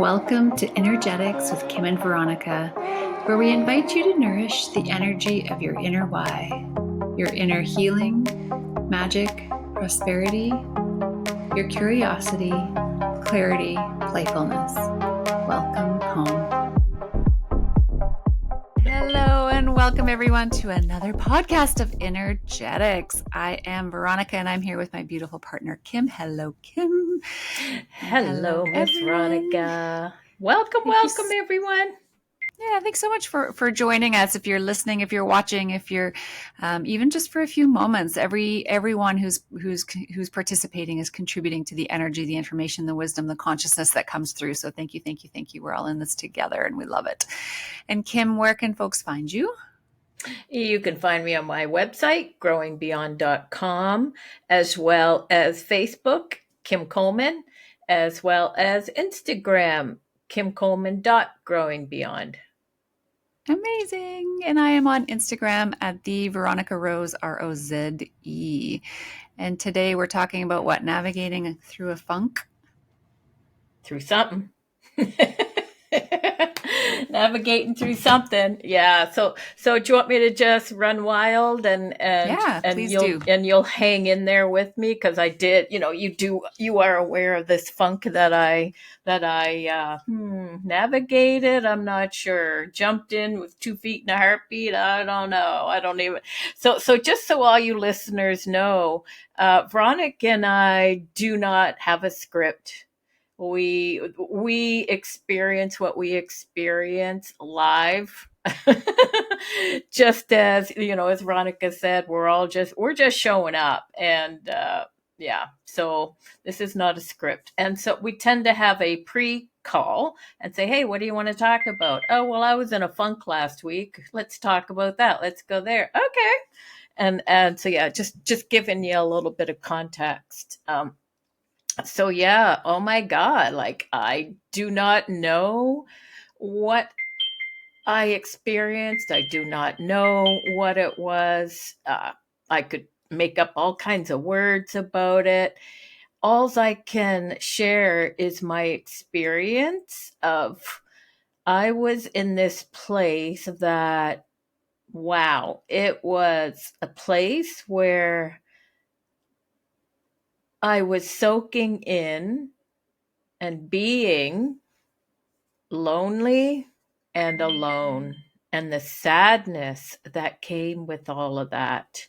Welcome to Energetics with Kim and Veronica, where we invite you to nourish the energy of your inner why, your inner healing, magic, prosperity, your curiosity, clarity, playfulness. Welcome home. Hello and welcome everyone to another podcast of Energetics. I am Veronica and I'm here with my beautiful partner Kim. Hello, Kim. Hello, Miss Veronica. Welcome, everyone. Yeah, thanks so much for joining us. If you're listening, if you're watching, if you're even just for a few moments, everyone who's participating is contributing to the energy, the information, the wisdom, the consciousness that comes through. So thank you, thank you, thank you. We're all in this together, and we love it. And Kim, where can folks find you? You can find me on my website, growingbeyond.com, as well as Facebook, Kim Coleman, as well as Instagram, kimcoleman.growingbeyond. Amazing. And I am on Instagram at the Veronica Rose, Roze. And today we're talking about what? Navigating through a funk? Through something. Navigating through something. Yeah. So do you want me to just run wild and please do. You'll hang in there with me? Cause I did, you are aware of this funk that I navigated. I'm not sure. Jumped in with 2 feet in a heartbeat. I don't know. I don't even. So just so all you listeners know, Veronica and I do not have a script. We experience what we experience live. Just as as Veronica said, we're just showing up. And so this is not a script. And so we tend to have a pre-call and say, hey, what do you want to talk about? Oh, well, I was in a funk last week. Let's talk about that. Let's go there. Okay. And so yeah, just giving you a little bit of context. So yeah, oh my God, like I do not know what I experienced. I do not know what it was. I could make up all kinds of words about it. All I can share is my experience of I was in this place that, wow, it was a place where I was soaking in and being lonely and alone, and the sadness that came with all of that.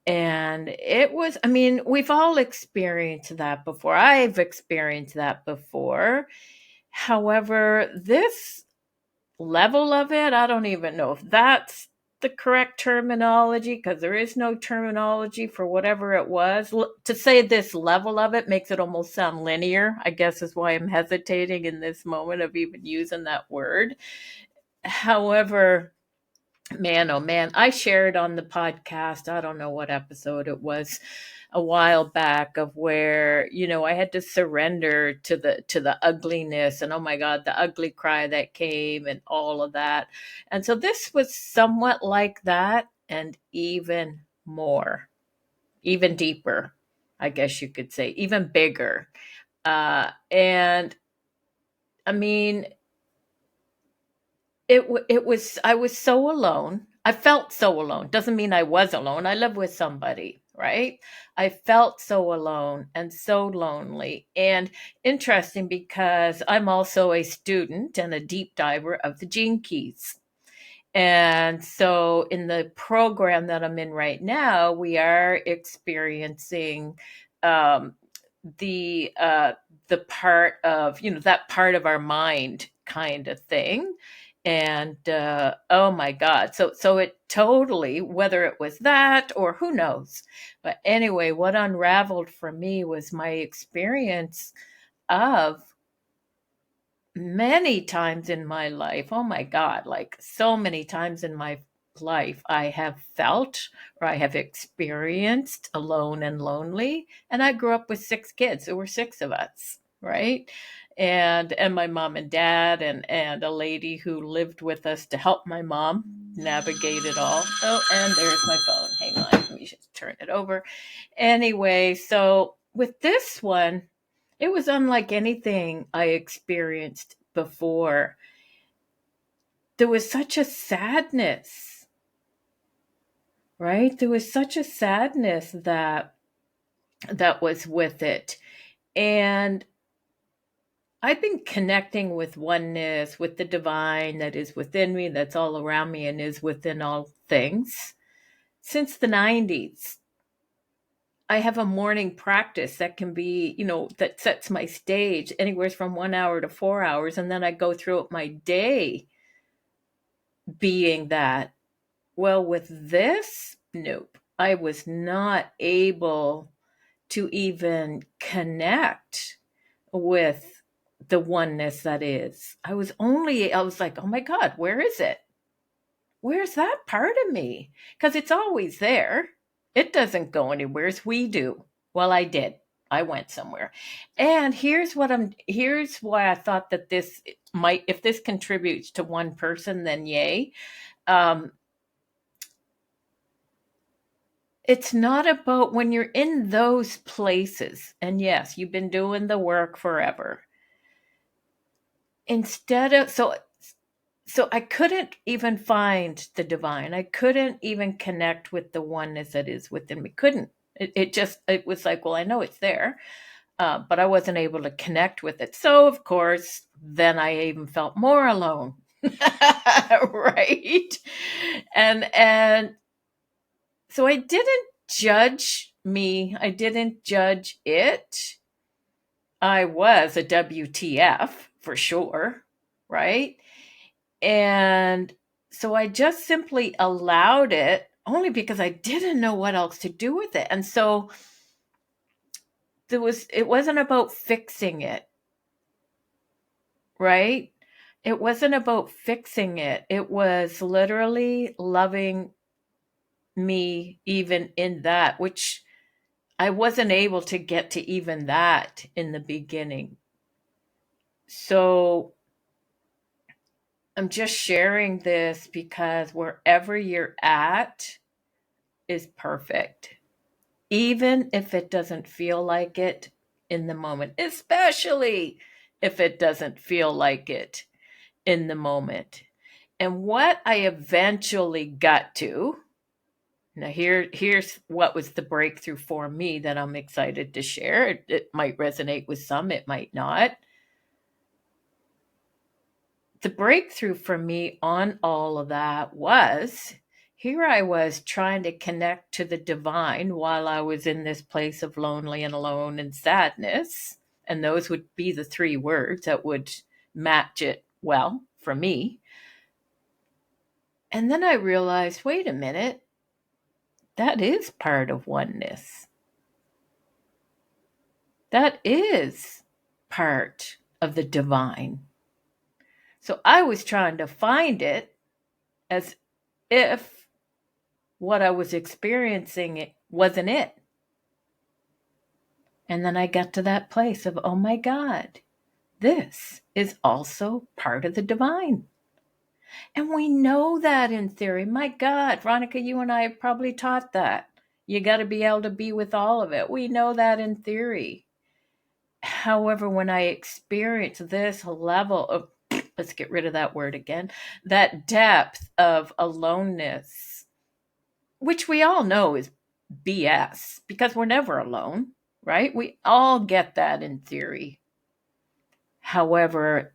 And it was, I mean, we've all experienced that before. I've experienced that before. However, this level of it, I don't even know if that's the correct terminology, because there is no terminology for whatever it was. To say this level of it makes it almost sound linear, I guess is why I'm hesitating in this moment of even using that word. However, man, oh man, I shared on the podcast, I don't know what episode it was, a while back, of where I had to surrender to the ugliness, and oh my God, the ugly cry that came and all of that. And so this was somewhat like that, and even more, even deeper, I guess you could say, even bigger. And I mean, it was, I was so alone. I felt so alone. Doesn't mean I was alone. I live with somebody, right? I felt so alone and so lonely. And interesting, because I'm also a student and a deep diver of the Gene Keys. And so in the program that I'm in right now, we are experiencing the part of, that part of our mind kind of thing. And oh my God. So it totally, whether it was that or who knows. But anyway, what unraveled for me was my experience of many times in my life. Oh my God, like so many times in my life, I have felt or I have experienced alone and lonely. And I grew up with 6 kids. There were 6 of us, right? And my mom and dad and a lady who lived with us to help my mom navigate it all. Oh, and there's my phone. Hang on, let me just turn it over. Anyway, so with this one, it was unlike anything I experienced before, there was such a sadness, right? There was such a sadness that was with it. And I've been connecting with oneness, with the divine that is within me, that's all around me, and is within all things since the 90s. I have a morning practice that can be, that sets my stage anywhere from 1 hour to 4 hours. And then I go throughout my day being that. Well, with this, nope. I was not able to even connect with the oneness that is. I was like, oh my God, where is it? Where's that part of me? Because it's always there. It doesn't go anywhere as we do. Well, I did. I went somewhere. And here's why I thought that this might, if this contributes to one person, then yay. It's not about when you're in those places, and yes, you've been doing the work forever. Instead of, so I couldn't even find the divine. I couldn't even connect with the oneness that is within me. Couldn't. It was like, well, I know it's there, but I wasn't able to connect with it. So, of course, then I even felt more alone. Right? And so I didn't judge me. I didn't judge it. I was a WTF for sure, right? And so I just simply allowed it only because I didn't know what else to do with it. And so it wasn't about fixing it, right? It wasn't about fixing it. It was literally loving me even in that, which I wasn't able to get to even that in the beginning. So I'm just sharing this because wherever you're at is perfect, even if it doesn't feel like it in the moment, especially if it doesn't feel like it in the moment. And what I eventually got to, now here's what was the breakthrough for me that I'm excited to share. It might resonate with some, it might not. The breakthrough for me on all of that was, here I was trying to connect to the divine while I was in this place of lonely and alone and sadness. And those would be the three words that would match it well for me. And then I realized, wait a minute, that is part of oneness. That is part of the divine. So I was trying to find it as if what I was experiencing it wasn't it. And then I got to that place of, oh my God, this is also part of the divine. And we know that in theory. My God, Veronica, you and I have probably taught that. You got to be able to be with all of it. We know that in theory. However, when I experience this level of, let's get rid of that word again, that depth of aloneness, which we all know is BS because we're never alone, right? We all get that in theory. However,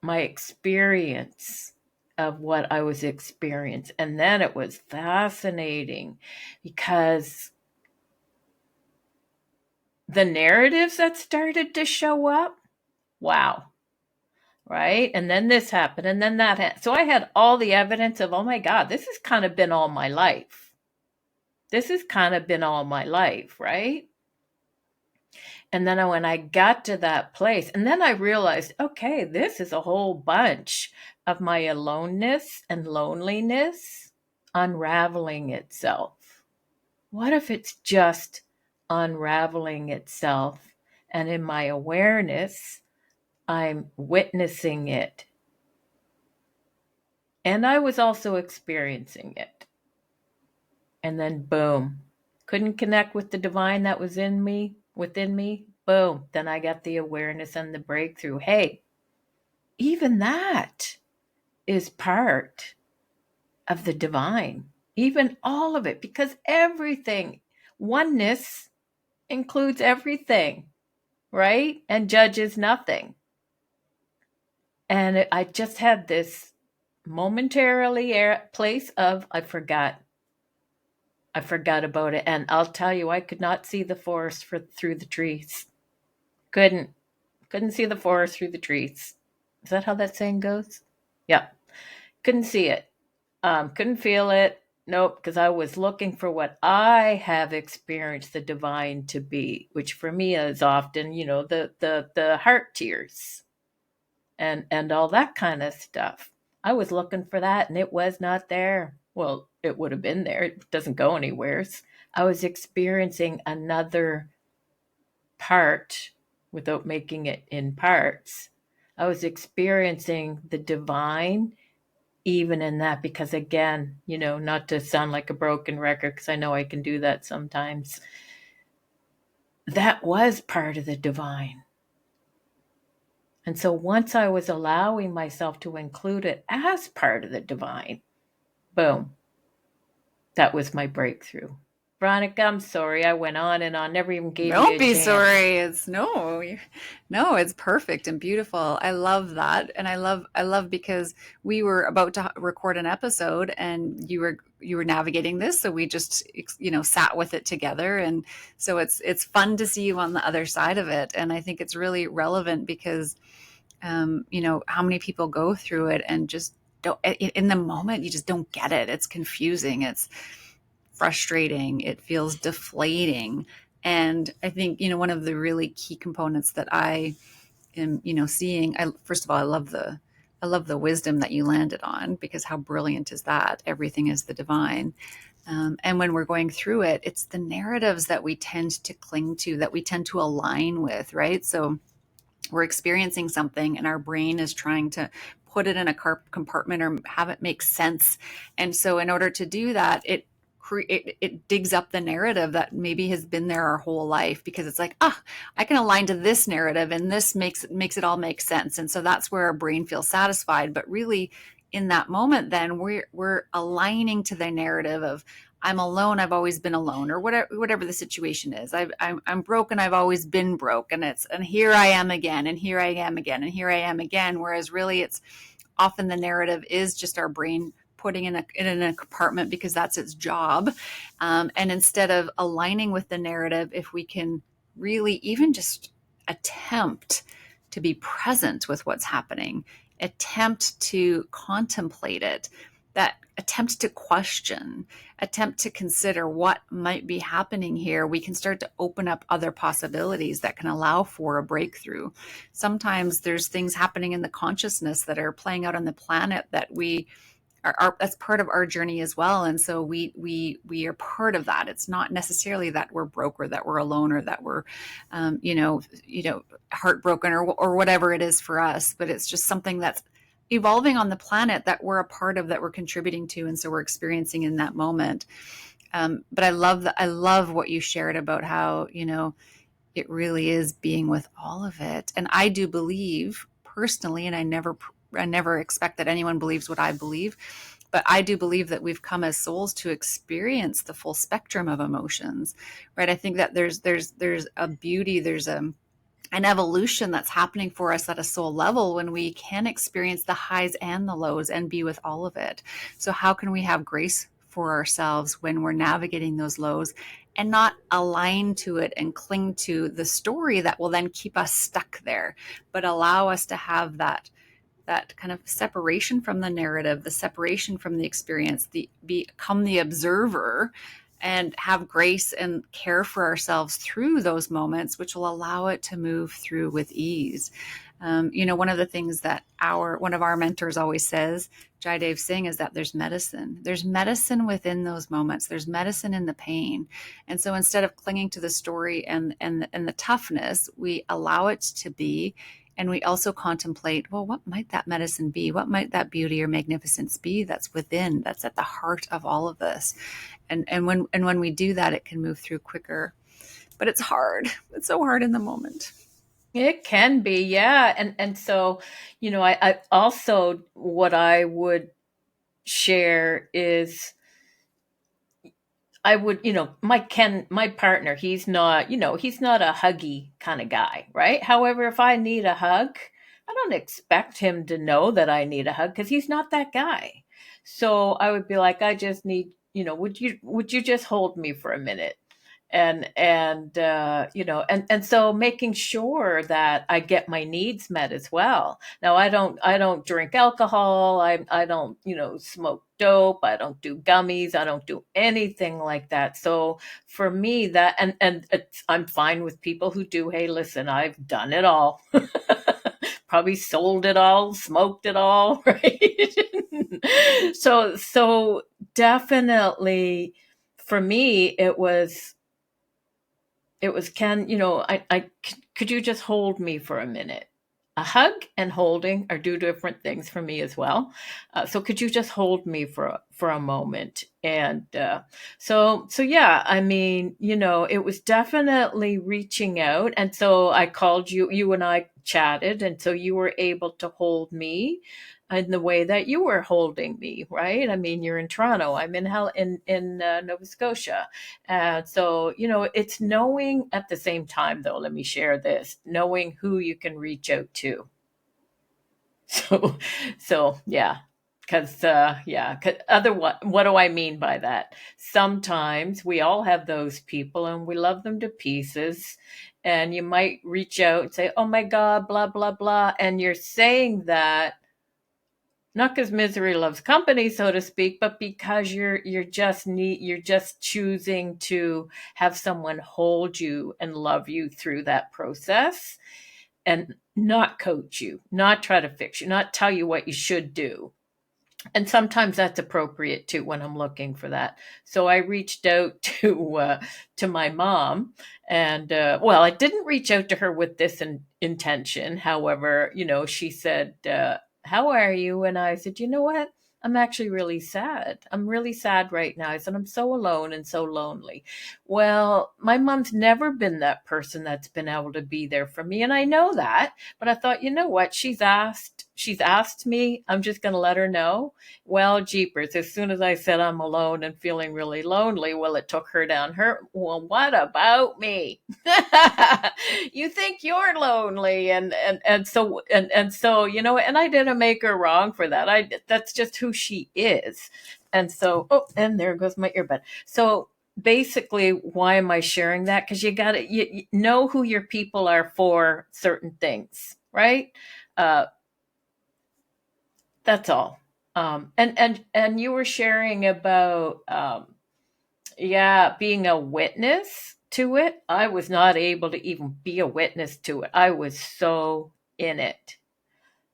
my experience of what I was experiencing, and then it was fascinating because the narratives that started to show up, wow, right? And then this happened, and then that happened. So I had all the evidence of, oh my God, this has kind of been all my life. This has kind of been all my life, right? And then when I got to that place, and then I realized, okay, this is a whole bunch of my aloneness and loneliness unraveling itself. What if it's just unraveling itself? And in my awareness, I'm witnessing it. And I was also experiencing it. And then boom, couldn't connect with the divine that was within me. Boom. Then I got the awareness and the breakthrough. Hey, even that is part of the divine, even all of it, because everything, oneness includes everything, right? And judges nothing. And I just had this momentarily place of I forgot about it. And I'll tell you, I could not see the forest through the trees. Couldn't. Couldn't see the forest through the trees. Is that how that saying goes? Yeah. Couldn't see it. Couldn't feel it. Nope, because I was looking for what I have experienced the divine to be, which for me is often, the heart tears and all that kind of stuff. I was looking for that and it was not there. Well, it would have been there. It doesn't go anywhere. I was experiencing another part without making it in parts. I was experiencing the divine even in that, because again, not to sound like a broken record, because I know I can do that sometimes, that was part of the divine. And so once I was allowing myself to include it as part of the divine, boom, that was my breakthrough. Veronica, I'm sorry I went on and on, never even gave you Don't a be chance. sorry. No, it's perfect and beautiful. I love that. And I love because we were about to record an episode and you were navigating this. So we just, sat with it together. And so it's fun to see you on the other side of it. And I think it's really relevant because, how many people go through it and just don't, in the moment, you just don't get it. It's confusing. It's frustrating. It feels deflating. And I think, one of the really key components that I am, seeing, first of all, I love the wisdom that you landed on, because how brilliant is that? Everything is the divine. And when we're going through it, it's the narratives that we tend to cling to, that we tend to align with, right? So we're experiencing something and our brain is trying to put it in a compartment or have it make sense. And so in order to do that, it digs up the narrative that maybe has been there our whole life, because it's like, I can align to this narrative and this makes it all make sense. And so that's where our brain feels satisfied. But really, in that moment, then we're aligning to the narrative of, I'm alone, I've always been alone, or whatever the situation is. I'm broken, I've always been broke, and here I am again, and here I am again, and here I am again. Whereas really, it's often the narrative is just our brain putting in a compartment because that's its job. And instead of aligning with the narrative, if we can really even just attempt to be present with what's happening, attempt to contemplate it, that attempt to question, attempt to consider what might be happening here, we can start to open up other possibilities that can allow for a breakthrough. Sometimes there's things happening in the consciousness that are playing out on the planet that we that's part of our journey as well. And so we are part of that. It's not necessarily that we're broke or that we're alone or that we're heartbroken or whatever it is for us, but it's just something that's evolving on the planet that we're a part of, that we're contributing to, and so we're experiencing in that moment. But I love what you shared about how it really is being with all of it. And I do believe personally, and I never expect that anyone believes what I believe, but I do believe that we've come as souls to experience the full spectrum of emotions, right? I think that there's a beauty, there's an evolution that's happening for us at a soul level when we can experience the highs and the lows and be with all of it. So how can we have grace for ourselves when we're navigating those lows and not align to it and cling to the story that will then keep us stuck there, but allow us to have that kind of separation from the narrative, the separation from the experience, become the observer and have grace and care for ourselves through those moments, which will allow it to move through with ease. One of the things that one of our mentors always says, Jaidev Singh, is that there's medicine. There's medicine within those moments. There's medicine in the pain. And so instead of clinging to the story and the toughness, we allow it to be. And we also contemplate, well, what might that medicine be? What might that beauty or magnificence be that's within, that's at the heart of all of this? And when we do that, it can move through quicker. But it's hard. It's so hard in the moment. It can be, yeah. And so, I also, what I would share is, I would, my partner, he's not a huggy kind of guy, right? However, if I need a hug, I don't expect him to know that I need a hug because he's not that guy. So I would be like, I just need, would you just hold me for a minute? And so making sure that I get my needs met as well. Now I don't drink alcohol. I don't smoke dope. I don't do gummies. I don't do anything like that. So for me, that I'm fine with people who do. Hey, listen, I've done it all. Probably sold it all, smoked it all, right? So definitely for me it was, can could you just hold me for a minute? A hug and holding are two different things for me as well. So could you just hold me for a moment? And so yeah, I mean, it was definitely reaching out. And so I called you. You and I chatted, and so you were able to hold me in the way that you were holding me, right? I mean, you're in Toronto. I'm in Nova Scotia. So, it's knowing at the same time, though, let me share this, knowing who you can reach out to. So, so yeah, yeah, cause otherwise, what do I mean by that? Sometimes we all have those people and we love them to pieces. And you might reach out and say, oh my God, blah, blah, blah. And you're saying that not because misery loves company, so to speak, but because you're just choosing to have someone hold you and love you through that process, and not coach you, not try to fix you, not tell you what you should do. And sometimes that's appropriate too when I'm looking for that. So I reached out to my mom, and well, I didn't reach out to her with this intention. However, she said, "How are you?" And I said, "You know what? I'm actually really sad. I'm really sad right now." I said, "I'm so alone and so lonely." Well, my mom's never been that person that's been able to be there for me, and I know that. But I thought, you know what? She's asked me. I'm just going to let her know. Well, jeepers, as soon as I said I'm alone and feeling really lonely, well, it took her down her. Well, what about me? You think you're lonely, and so and I didn't make her wrong for that. That's just who she is. And so, oh, and there goes my earbud. So basically, why am I sharing that? Because you know who your people are for certain things, right? Uh, that's all. And you were sharing about yeah, being a witness to it. I was not able to even be a witness to it. I was so in it.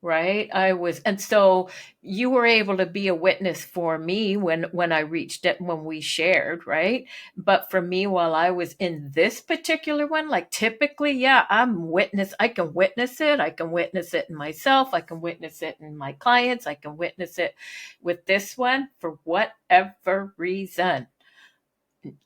Right. And so you were able to be a witness for me when I reached it, when we shared, right? But for me, while I was in this particular one, like typically, yeah, I can witness it. I can witness it in myself. I can witness it in my clients. I can witness it with this one for whatever reason.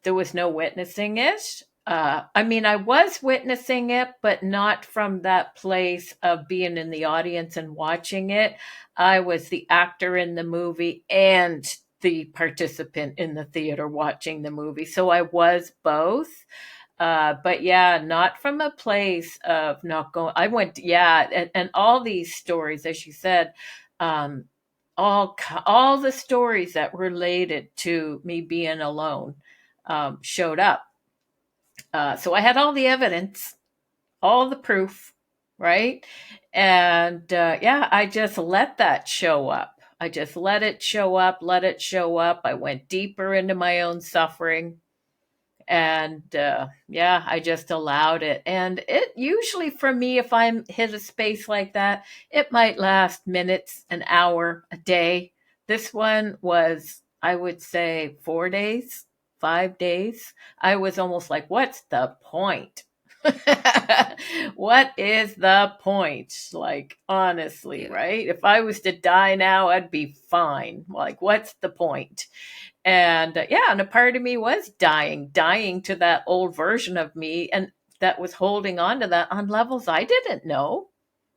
There was no witnessing it. I mean, I was witnessing it, but not from that place of being in the audience and watching it. I was the actor in the movie and the participant in the theater watching the movie. So I was both. But yeah, not from a place of not going. I went, yeah, and all these stories, as you said, um, all the stories that related to me being alone showed up. So I had all the evidence, all the proof, right? And yeah, I just let that show up. I just let it show up, let it show up. I went deeper into my own suffering. And yeah, I just allowed it. And it usually, for me, if I'm hit a space like that, it might last minutes, an hour, a day. This one was, I would say, 4 days, 5 days. I was almost like, what's the point? What is the point? Like, honestly, Yeah. right? If I was to die now, I'd be fine. Like, what's the point? And yeah, and a part of me was dying to that old version of me. And that was holding on to that on levels I didn't know.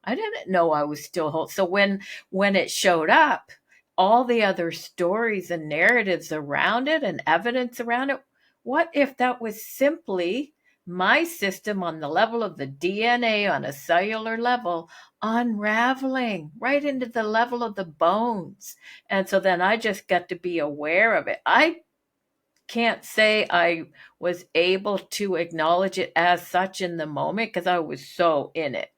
I didn't know I was still holding. So when it showed up, all the other stories and narratives around it and evidence around it, what if that was simply my system on the level of the DNA on a cellular level unraveling right into the level of the bones? And so then I just got to be aware of it. I can't say I was able to acknowledge it as such in the moment because I was so in it,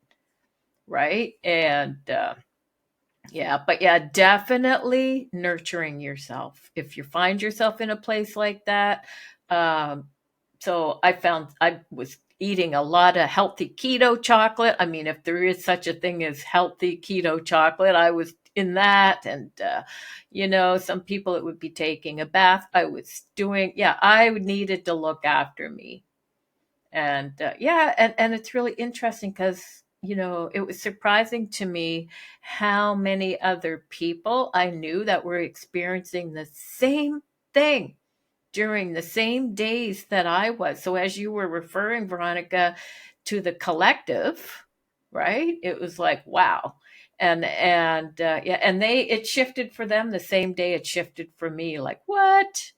right? And yeah, but yeah, definitely nurturing yourself if you find yourself in a place like that. Um, so I found I was eating a lot of healthy keto chocolate. I mean, if there is such a thing as healthy keto chocolate, I was in that. And, some people it would be taking a bath. I was doing, yeah, I needed to look after me. And yeah, and it's really interesting because, it was surprising to me how many other people I knew that were experiencing the same thing during the same days that I was. So as you were referring, Veronica, to the collective, right? It was like, wow. And yeah, and it shifted for them the same day it shifted for me. Like, what?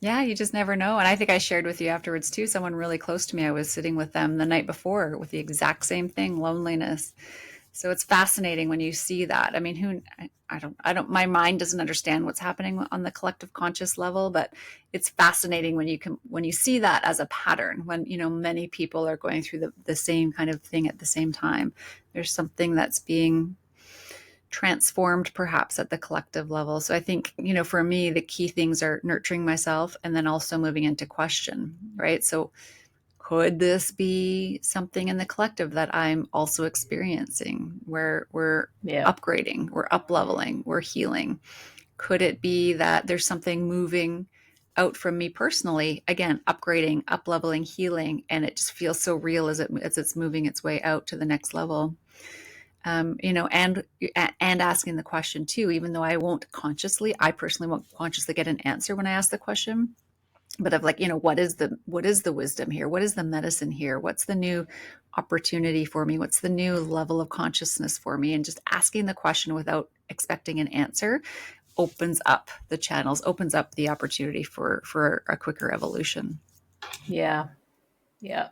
Yeah, you just never know. And I think I shared with you afterwards too, someone really close to me. I was sitting with them the night before with the exact same thing, loneliness. So it's fascinating when you see that. I mean, my mind doesn't understand what's happening on the collective conscious level, but it's fascinating when you see that as a pattern, when, many people are going through the same kind of thing at the same time. There's something that's being transformed perhaps at the collective level. So I think, for me, the key things are nurturing myself and then also moving into question, right? So could this be something in the collective that I'm also experiencing where we're Yeah. upgrading, we're up leveling, we're healing? Could it be that there's something moving out from me personally, again, upgrading, up leveling, healing, and it just feels so real as it's moving its way out to the next level? And asking the question too, even though I personally won't consciously get an answer when I ask the question, but of like, what is the wisdom here? What is the medicine here? What's the new opportunity for me? What's the new level of consciousness for me? And just asking the question without expecting an answer opens up the channels, opens up the opportunity for a quicker evolution. Yeah. Yeah.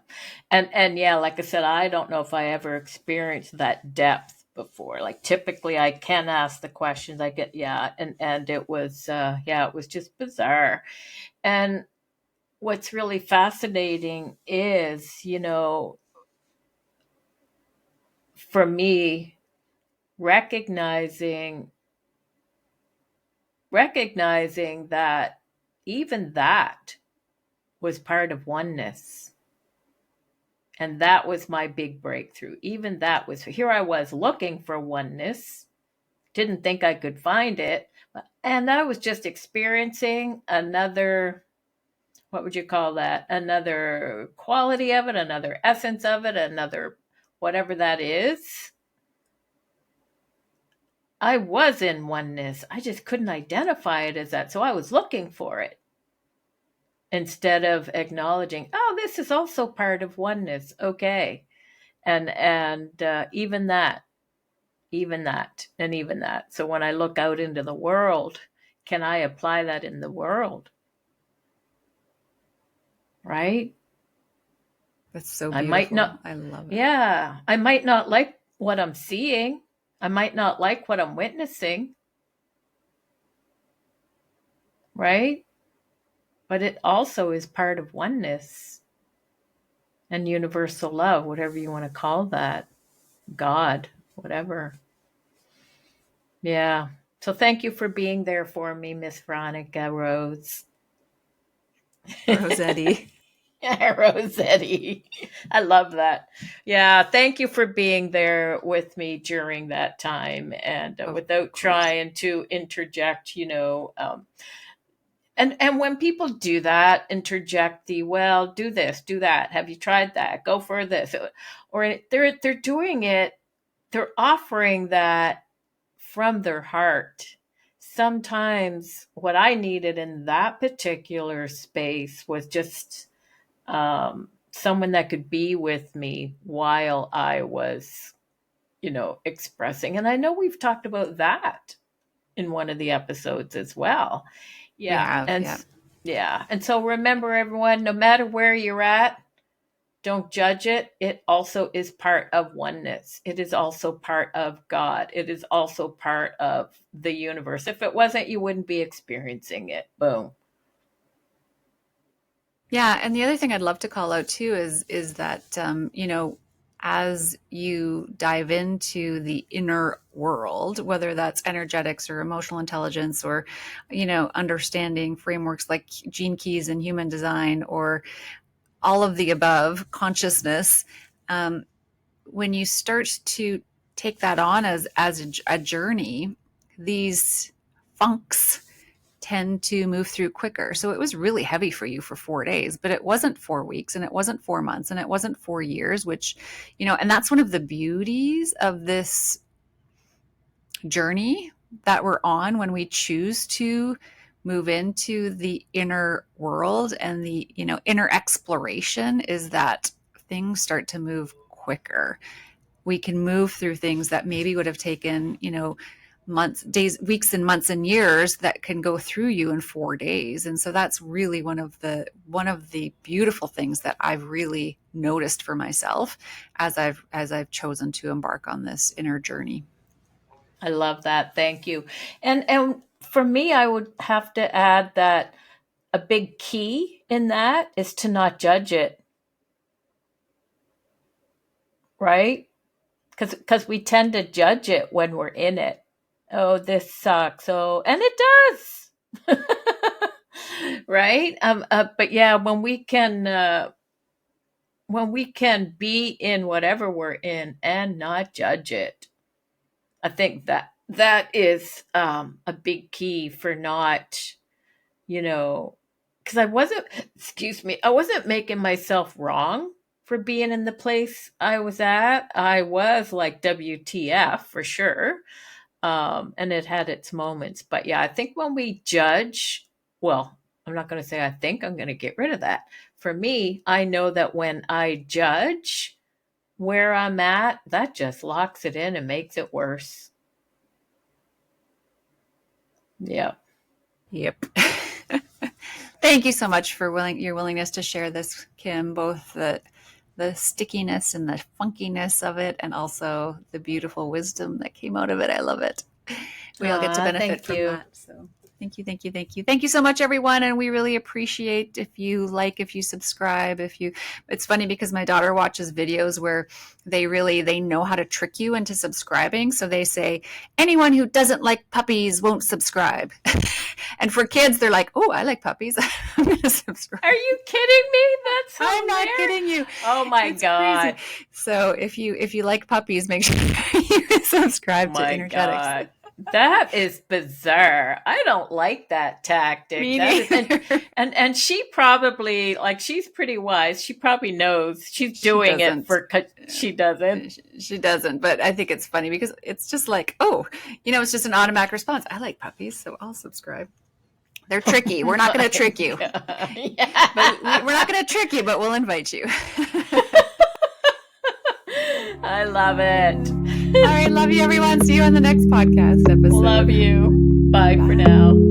And yeah, like I said, I don't know if I ever experienced that depth before. Like typically I can ask the questions. I get, yeah, and it was yeah, it was just bizarre. And what's really fascinating is, for me, recognizing that even that was part of oneness. And that was my big breakthrough. Even that was, here I was looking for oneness, didn't think I could find it. And I was just experiencing another, what would you call that? Another quality of it, another essence of it, another whatever that is. I was in oneness. I just couldn't identify it as that. So I was looking for it instead of acknowledging, oh, this is also part of oneness. Okay. And even that, and even that. So when I look out into the world, can I apply that in the world? Right? That's so I might beautiful. not, I love it. yeah, I might not like what I'm seeing. I might not like what I'm witnessing, right? But it also is part of oneness and universal love, whatever you want to call that. God, whatever. Yeah. So thank you for being there for me, Miss Veronica Rose. Rosetti. Rossetti. I love that. Yeah, thank you for being there with me during that time and Of without course. trying to interject, and when people do that, interject the, well, do this, do that. Have you tried that? Go for this. Or they're doing it, they're offering that from their heart. Sometimes what I needed in that particular space was just someone that could be with me while I was, expressing. And I know we've talked about that in one of the episodes as well. We Yeah. have, yeah. Yeah. And so remember, everyone, no matter where you're at, don't judge it. It also is part of oneness. It is also part of God. It is also part of the universe. If it wasn't, you wouldn't be experiencing it. Boom. Yeah, and the other thing I'd love to call out too is that as you dive into the inner world, whether that's energetics or emotional intelligence or understanding frameworks like gene keys and human design or all of the above, consciousness, when you start to take that on as a journey, these funks tend to move through quicker. So it was really heavy for you for 4 days, but it wasn't 4 weeks and it wasn't 4 months and it wasn't 4 years, which, and that's one of the beauties of this journey that we're on when we choose to move into the inner world and the, inner exploration, is that things start to move quicker. We can move through things that maybe would have taken, months, days, weeks and months and years that can go through you in 4 days. And so that's really one of the beautiful things that I've really noticed for myself as I've chosen to embark on this inner journey. I love that. Thank you. And for me, I would have to add that a big key in that is to not judge it, right? Because we tend to judge it when we're in it. Oh, this sucks. Oh, and it does. Right? But yeah, when we can be in whatever we're in and not judge it, I think that is a big key for not, because I wasn't making myself wrong for being in the place I was at. I was like, WTF for sure. And it had its moments. But yeah, I think when we judge, well, I'm not going to say I think, I'm going to get rid of that. For me, I know that when I judge where I'm at, that just locks it in and makes it worse. Yeah. Yep. Thank you so much for your willingness to share this, Kim, both the stickiness and the funkiness of it, and also the beautiful wisdom that came out of it. I love it. We all get to benefit from that. So thank you, thank you, thank you. Thank you so much, everyone. And we really appreciate if you subscribe, it's funny because my daughter watches videos where they know how to trick you into subscribing. So they say, anyone who doesn't like puppies won't subscribe. And for kids, they're like, oh, I like puppies. I'm going to subscribe. Are you kidding me? That's hilarious. I'm not kidding you. Oh my God. Crazy. So if you like puppies, make sure you subscribe to Energetics. God. That is bizarre. I don't like that tactic. And she probably, she's pretty wise. She probably knows she's doing it she doesn't. She doesn't. But I think it's funny because it's just like, it's just an automatic response. I like puppies, so I'll subscribe. They're tricky. We're not going to trick you. Yeah. But we're not going to trick you, but we'll invite you. I love it. All right. Love you, everyone. See you on the next podcast episode. Love you. Bye for now.